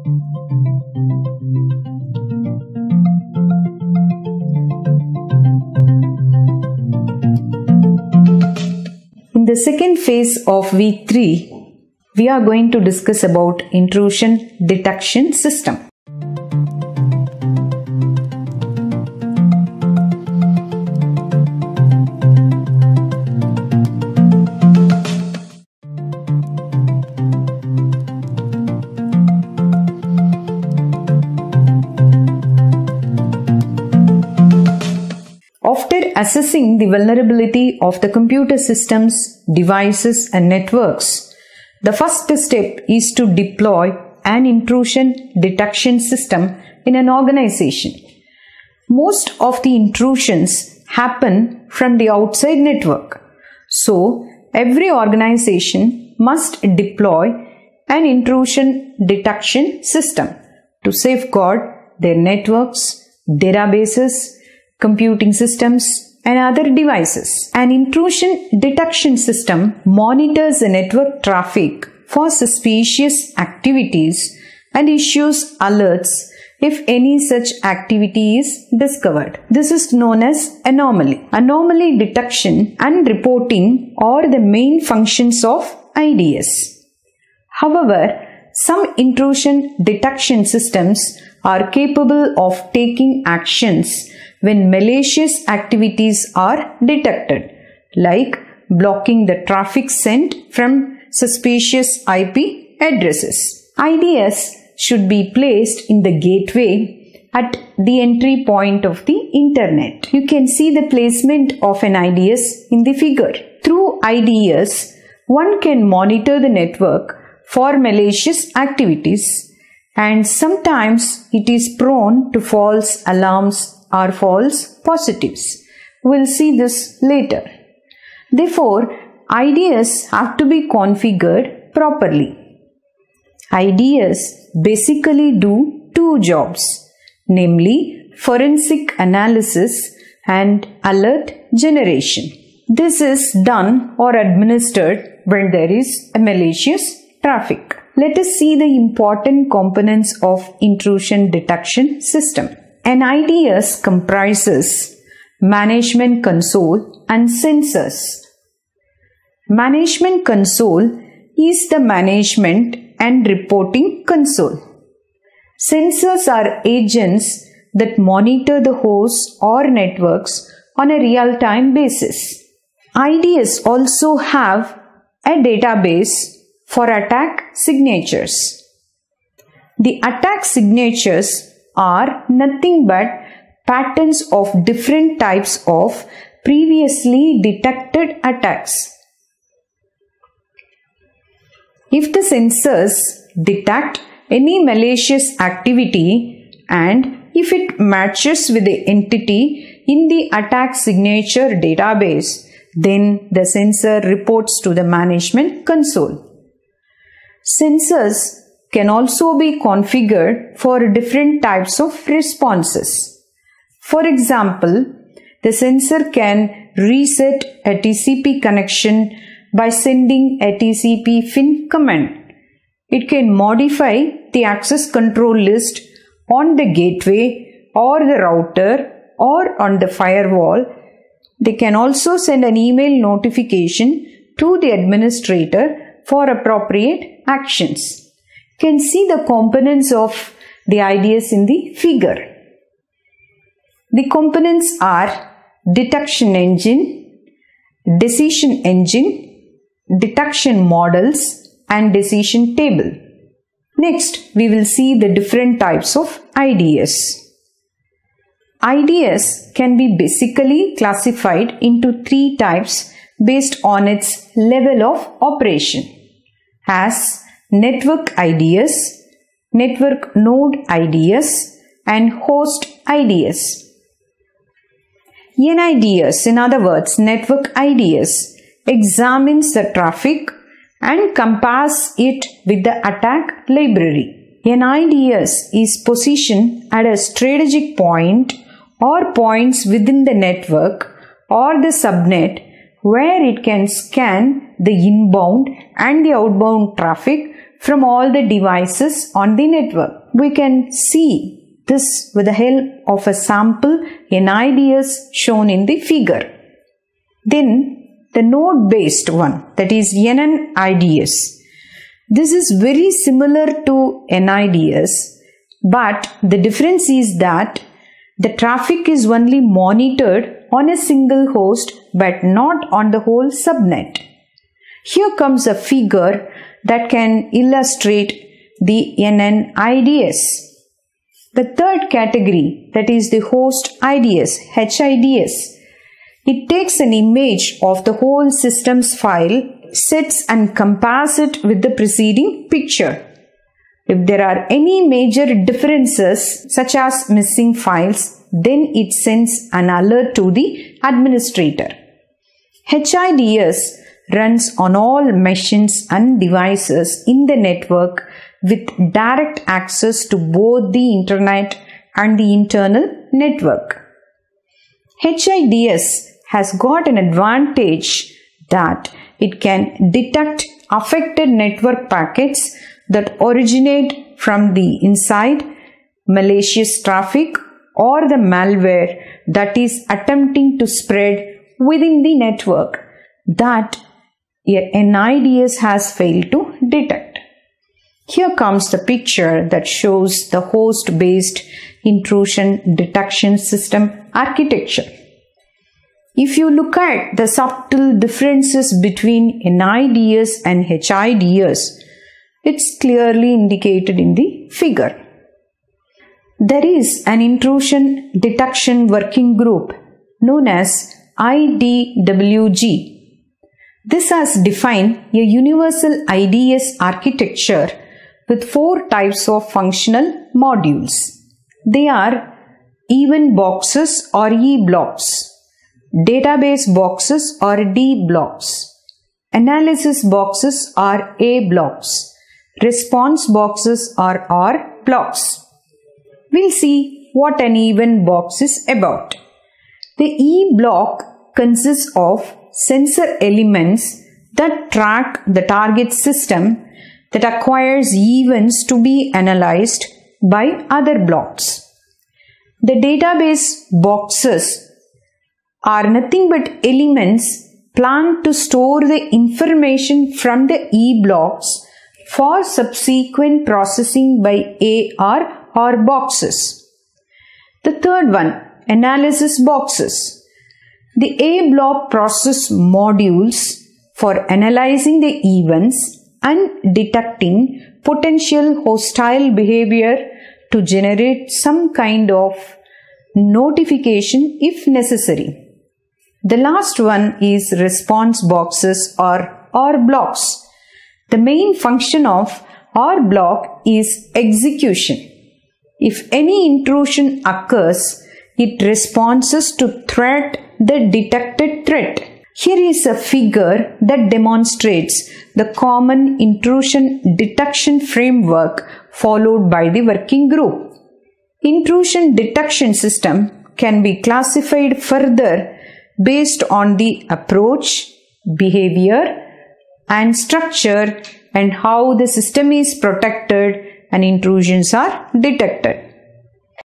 In the second phase of week 3, we are going to discuss about intrusion detection system. After assessing the vulnerability of the computer systems, devices and networks, the first step is to deploy an intrusion detection system in an organization. Most of the intrusions happen from the outside network. So, every organization must deploy an intrusion detection system to safeguard their networks, databases, computing systems and other devices. An intrusion detection system monitors the network traffic for suspicious activities and issues alerts if any such activity is discovered. This is known as anomaly. Anomaly detection and reporting are the main functions of IDS. However, some intrusion detection systems are capable of taking actions when malicious activities are detected, like blocking the traffic sent from suspicious IP addresses. IDS should be placed in the gateway at the entry point of the internet. You can see the placement of an IDS in the figure. Through IDS, one can monitor the network for malicious activities, and sometimes it is prone to false alarms or false positives. We'll see this later. Therefore, IDS have to be configured properly. IDS basically do two jobs, namely forensic analysis and alert generation. This is done or administered when there is a malicious traffic. Let us see the important components of intrusion detection system. An IDS comprises management console and sensors. Management console is the management and reporting console. Sensors are agents that monitor the hosts or networks on a real-time basis. IDS also have a database for attack signatures. The attack signatures are nothing but patterns of different types of previously detected attacks. If the sensors detect any malicious activity and if it matches with the entity in the attack signature database, then the sensor reports to the management console. Sensors can also be configured for different types of responses. For example, the sensor can reset a TCP connection by sending a TCP fin command. It can modify the access control list on the gateway or the router or on the firewall. They can also send an email notification to the administrator for appropriate actions. You can see the components of the IDS in the figure. The components are detection engine, decision engine, detection models and decision table. Next, we will see the different types of IDS. IDS can be basically classified into three types based on its level of operation, as network IDS, network node IDS and host IDS. NIDS, in other words network IDS, examines the traffic and compares it with the attack library. NIDS is positioned at a strategic point or points within the network or the subnet where it can scan the inbound and the outbound traffic from all the devices on the network. We can see this with the help of a sample NIDS shown in the figure. Then the node-based one, that is NNIDS. This is very similar to NIDS, but the difference is that the traffic is only monitored on a single host but not on the whole subnet. Here comes a figure that can illustrate the NNIDS. The third category, that is the host IDS, HIDS. It takes an image of the whole system's file, sets and compares it with the preceding picture. If there are any major differences such as missing files, then it sends an alert to the administrator. HIDS runs on all machines and devices in the network with direct access to both the internet and the internal network. HIDS has got an advantage that it can detect affected network packets that originate from the inside, malicious traffic, or the malware that is attempting to spread within the network that NIDS has failed to detect. Here comes the picture that shows the host-based intrusion detection system architecture. If you look at the subtle differences between NIDS and HIDS, it's clearly indicated in the figure. There is an intrusion detection working group known as IDWG. This has defined a universal IDS architecture with 4 types of functional modules. They are event boxes or E blocks, database boxes or D blocks, analysis boxes or A blocks, response boxes or R blocks. We'll see what an event box is about. The E block consists of sensor elements that track the target system that acquires events to be analyzed by other blocks. The database boxes are nothing but elements planned to store the information from the E blocks for subsequent processing by A or R boxes. The third one, analysis boxes. The A block process modules for analyzing the events and detecting potential hostile behavior to generate some kind of notification if necessary. The last one is response boxes or R blocks. The main function of R block is execution. If any intrusion occurs, it responds to the detected threat. Here is a figure that demonstrates the common intrusion detection framework followed by the working group. Intrusion detection system can be classified further based on the approach, behavior, and structure and how the system is protected and intrusions are detected.